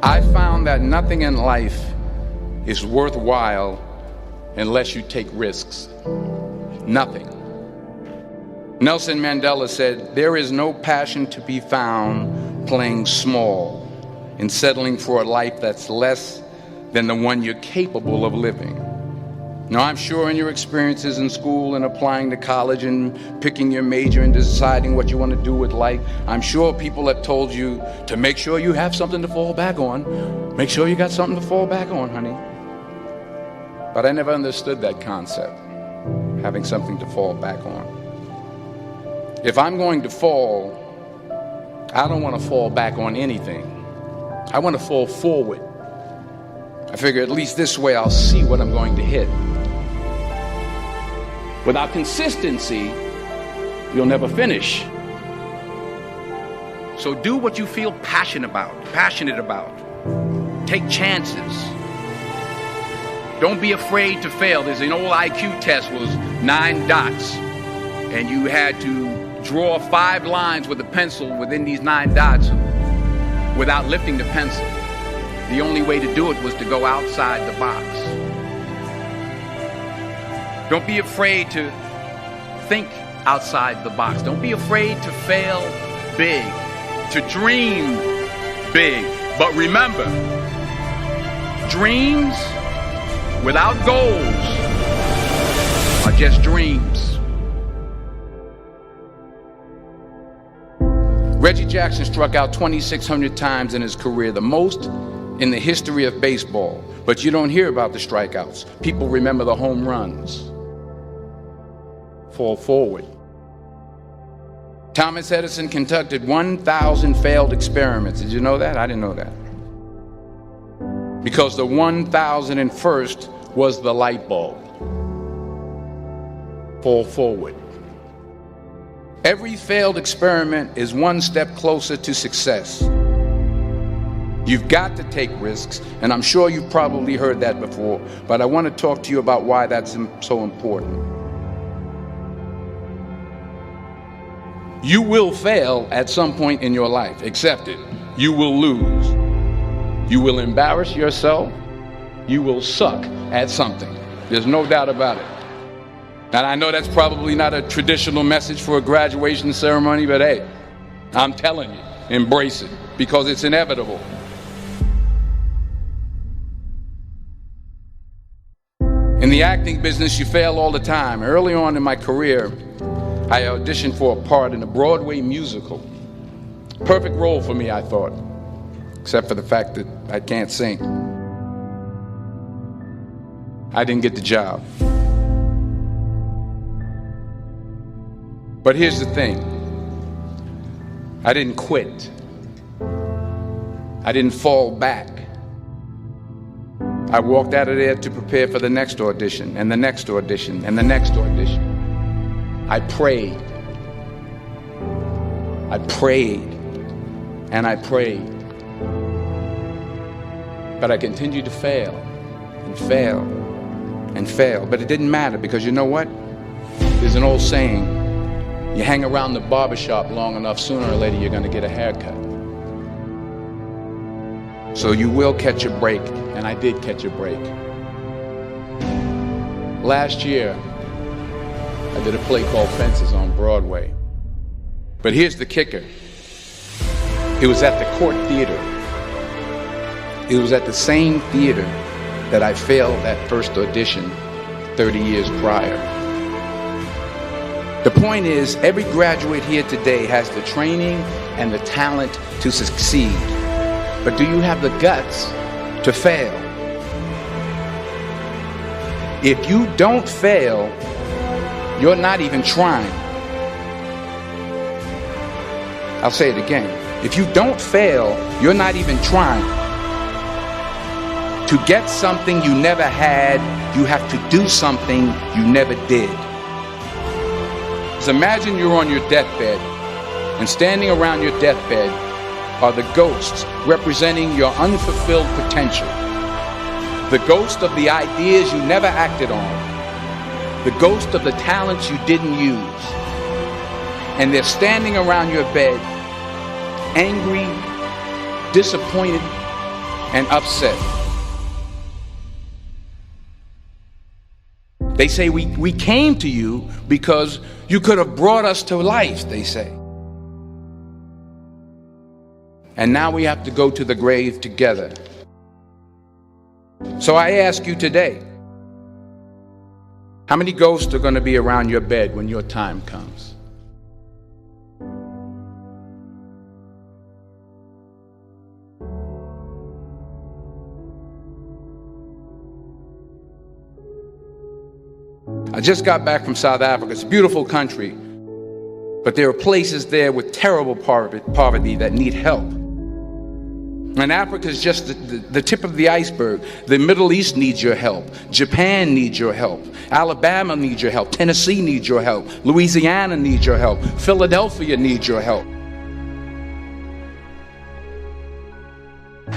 I found that nothing in life is worthwhile unless you take risks. Nothing. Nelson Mandela said, "There is no passion to be found playing small and settling for a life that's less than the one you're capable of living." Now, I'm sure in your experiences in school and applying to college and picking your major and deciding what you want to do with life, I'm sure people have told you to make sure you have something to fall back on. Make sure you got something to fall back on, honey. But I never understood that concept, having something to fall back on. If I'm going to fall, I don't want to fall back on anything. I want to fall forward. I figure at least this way I'll see what I'm going to hit. Without consistency, you'll never finish. So do what you feel passionate about. Take chances. Don't be afraid to fail. There's an old IQ test, was 9 dots, and you had to draw 5 lines with a pencil within these 9 dots without lifting the pencil. The only way to do it was to go outside the box. Don't be afraid to think outside the box. Don't be afraid to fail big, to dream big. But remember, dreams without goals are just dreams. Reggie Jackson struck out 2,600 times in his career, the most in the history of baseball. But you don't hear about the strikeouts. People remember the home runs. Fall forward. Thomas Edison conducted 1,000 failed experiments. Did you know that? I didn't know that. Because the 1,001st was the light bulb. Fall forward. Every failed experiment is one step closer to success. You've got to take risks, and I'm sure you've probably heard that before, but I want to talk to you about why that's so important. You will fail at some point in your life. Accept it. You will lose. You will embarrass yourself. You will suck at something. There's no doubt about it. And I know that's probably not a traditional message for a graduation ceremony, but hey, I'm telling you, embrace it, because it's inevitable. In the acting business, you fail all the time. Early on in my career, I auditioned for a part in a Broadway musical. Perfect role for me, I thought, except for the fact that I can't sing. I didn't get the job. But here's the thing. I didn't quit. I didn't fall back. I walked out of there to prepare for the next audition, and the next audition, and the next audition. I prayed. I prayed. And I prayed. But I continued to fail and fail and fail. But it didn't matter, because you know what? There's an old saying, you hang around the barbershop long enough, sooner or later you're going to get a haircut. So you will catch a break, and I did catch a break. Last year, I did a play called Fences on Broadway. But here's the kicker. It was at the Court Theater. It was at the same theater that I failed that first audition 30 years prior. The point is, every graduate here today has the training and the talent to succeed. But do you have the guts to fail? If you don't fail, you're not even trying. I'll say it again. If you don't fail, you're not even trying. To get something you never had, you have to do something you never did. So imagine you're on your deathbed, and standing around your deathbed are the ghosts representing your unfulfilled potential. The ghost of the ideas you never acted on. The ghost of the talents you didn't use. And they're standing around your bed, angry, disappointed, and upset. They say we came to you because you could have brought us to life, they say. And now we have to go to the grave together. So I ask you today, how many ghosts are going to be around your bed when your time comes? I just got back from South Africa. It's a beautiful country, but there are places there with terrible poverty that need help. And Africa is just the tip of the iceberg. The Middle East needs your help. Japan needs your help. Alabama needs your help. Tennessee needs your help. Louisiana needs your help. Philadelphia needs your help.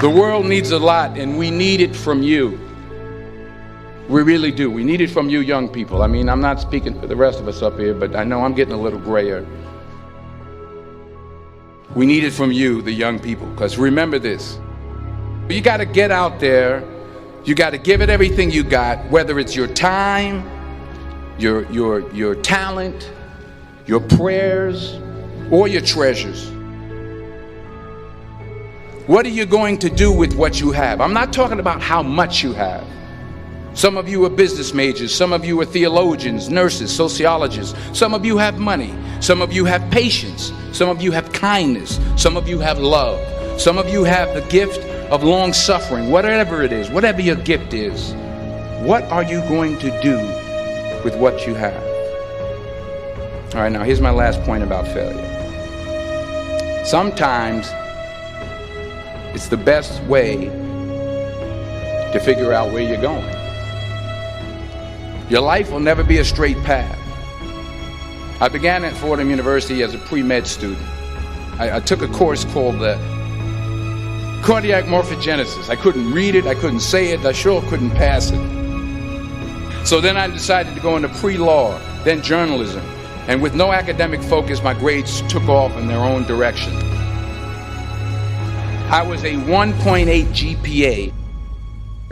The world needs a lot, and we need it from you. We really do. We need it from you young people. I mean, I'm not speaking for the rest of us up here, but I know I'm getting a little grayer. We need it from you, the young people, because remember this. You got to get out there. You got to give it everything you got, whether it's your time, your talent, your prayers, or your treasures. What are you going to do with what you have? I'm not talking about how much you have. Some of you are business majors. Some of you are theologians, nurses, sociologists. Some of you have money. Some of you have patience. Some of you have kindness. Some of you have love. Some of you have the gift of long suffering. Whatever it is, whatever your gift is, what are you going to do with what you have? All right, now here's my last point about failure. Sometimes it's the best way to figure out where you're going. Your life will never be a straight path. I began at Fordham University as a pre-med student. I took a course called cardiac morphogenesis. I couldn't read it, I couldn't say it, I sure couldn't pass it. So then I decided to go into pre-law, then journalism. And with no academic focus, my grades took off in their own direction. I was a 1.8 GPA.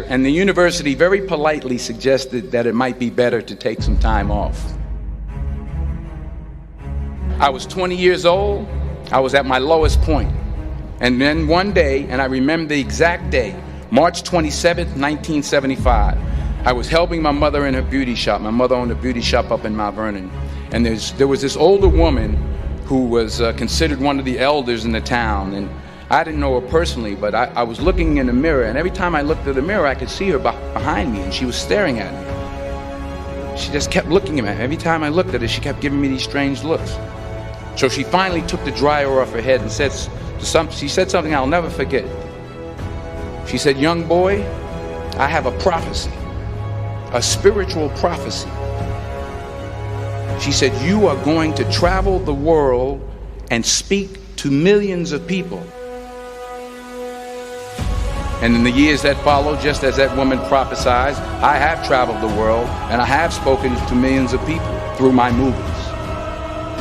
And the university very politely suggested that it might be better to take some time off. I was 20 years old. I was at my lowest point. And then one day, and I remember the exact day, March 27th, 1975, I was helping my mother in her beauty shop. My mother owned a beauty shop up in Mount Vernon. And there was this older woman who was considered one of the elders in the town. And I didn't know her personally, but I was looking in the mirror, and every time I looked at the mirror, I could see her behind me, and she was staring at me. She just kept looking at me. Every time I looked at her, she kept giving me these strange looks. So she finally took the dryer off her head and she said something I'll never forget. She said, "Young boy, I have a prophecy, a spiritual prophecy." She said, "You are going to travel the world and speak to millions of people." And in the years that followed, just as that woman prophesied, I have traveled the world and I have spoken to millions of people through my movies.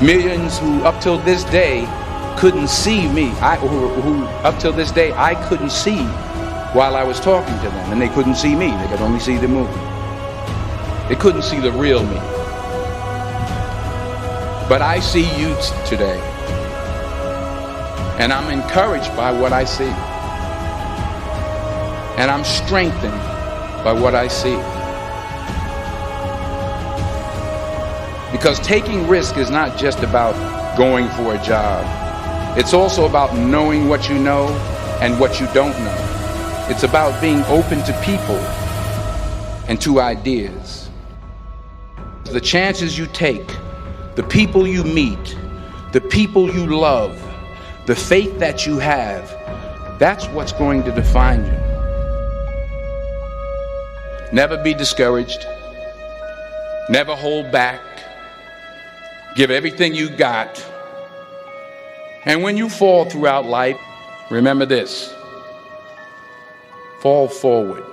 Millions who up till this day couldn't see me, who up till this day I couldn't see while I was talking to them, and they couldn't see me, they could only see the movie. They couldn't see the real me. But I see you today, and I'm encouraged by what I see. And I'm strengthened by what I see. Because taking risk is not just about going for a job. It's also about knowing what you know and what you don't know. It's about being open to people and to ideas. The chances you take, the people you meet, the people you love, the faith that you have, that's what's going to define you. Never be discouraged. Never hold back. Give everything you got. And when you fall throughout life, remember this: fall forward.